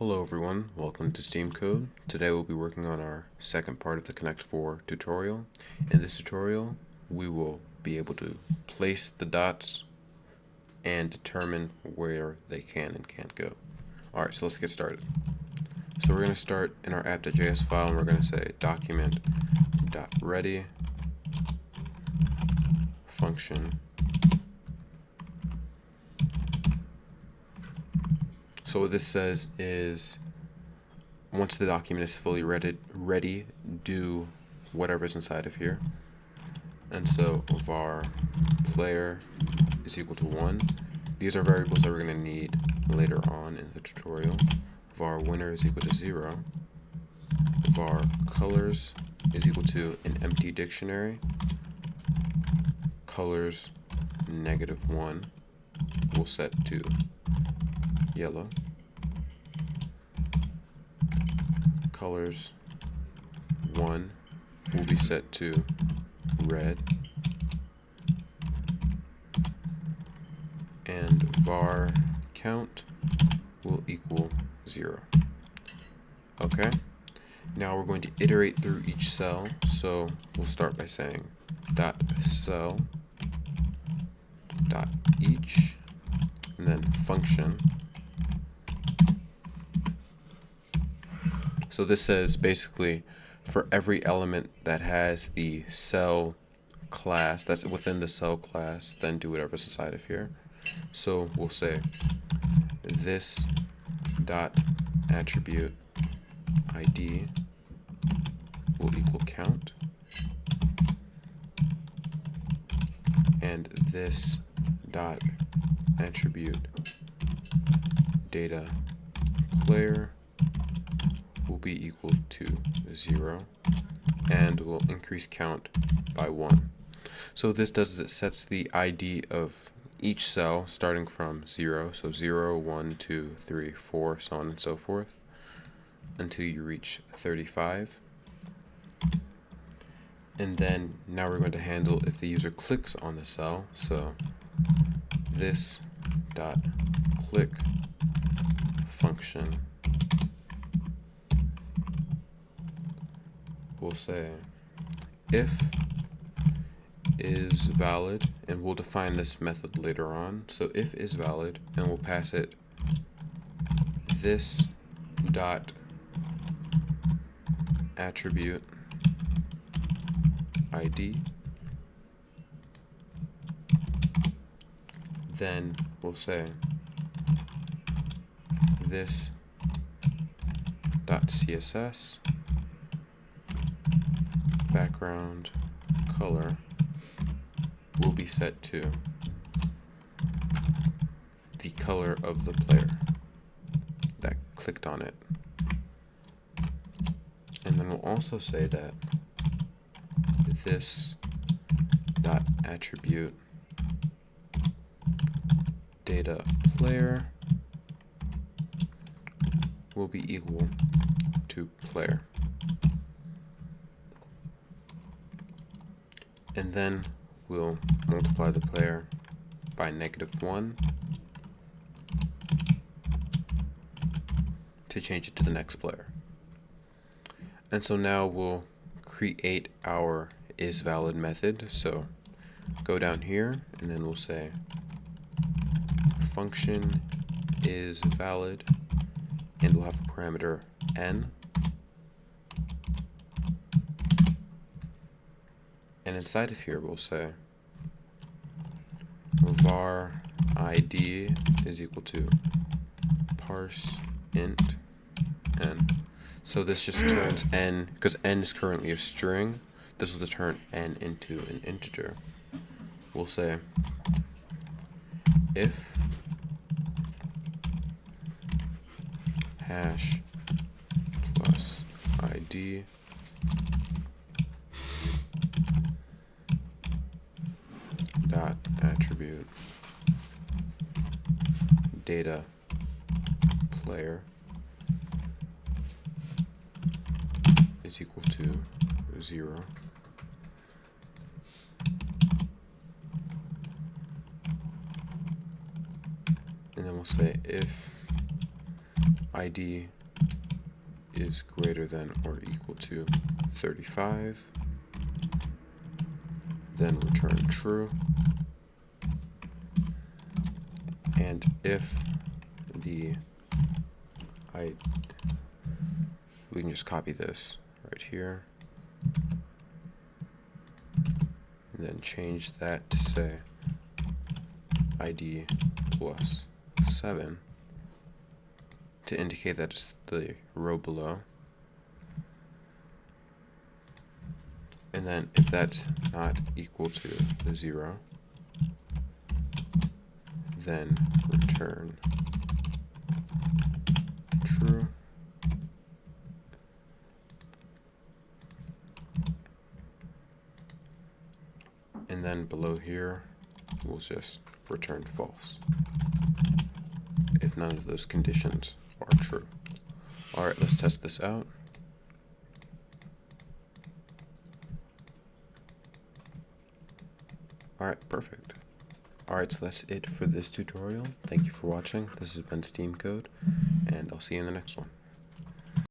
Hello everyone, welcome to Steam Code. Today we'll be working on our second part of the Connect 4 tutorial. In this tutorial, we will be able to place the dots and determine where they can and can't go. Alright, so let's get started. So we're going to start in our app.js file and we're going to say document.ready function. So what this says is once the document is fully ready, do whatever's inside of here. And so var player is equal to 1. These are variables that we're going to need later on in the tutorial. Var winner is equal to 0. Var colors is equal to an empty dictionary. Colors -1 we'll set to yellow. Colors 1 will be set to red. And var count will equal 0. Okay, now we're going to iterate through each cell. So we'll start by saying dot cell dot each and then function. So this says basically for every element that has the cell class that's within the cell class, then do whatever's inside of here. So we'll say this dot attribute ID will equal count, and this dot attribute data player will be equal to 0, and we'll increase count by 1. So what this does is it sets the ID of each cell starting from 0, so 0, 1, 2, 3, 4, so on and so forth, until you reach 35. And then now we're going to handle if the user clicks on the cell. So this dot click function will say if is valid, and we'll define this method later on. So if is valid, and we'll pass it this dot attribute ID, then we'll say this dot CSS background color will be set to the color of the player that clicked on it. And then we'll also say that this dot attribute data player will be equal to player. And then we'll multiply the player by -1 to change it to the next player. And so now we'll create our isValid method. So go down here and then we'll say function isValid, and we'll have a parameter n. And inside of here we'll say var id is equal to parse int n. So this just turns n, because n is currently a string, this will turn n into an integer. We'll say if hash plus id dot attribute data player is equal to 0. And then we'll say if ID is greater than or equal to 35, then return true. And if we can just copy this right here, and then change that to say ID plus 7 to indicate that it's the row below. And then if that's not equal to 0, then return true. And then below here, we'll just return false if none of those conditions are true. All right, let's test this out. All right, perfect. All right, so that's it for this tutorial. Thank you for watching. This has been Steam Code, and I'll see you in the next one.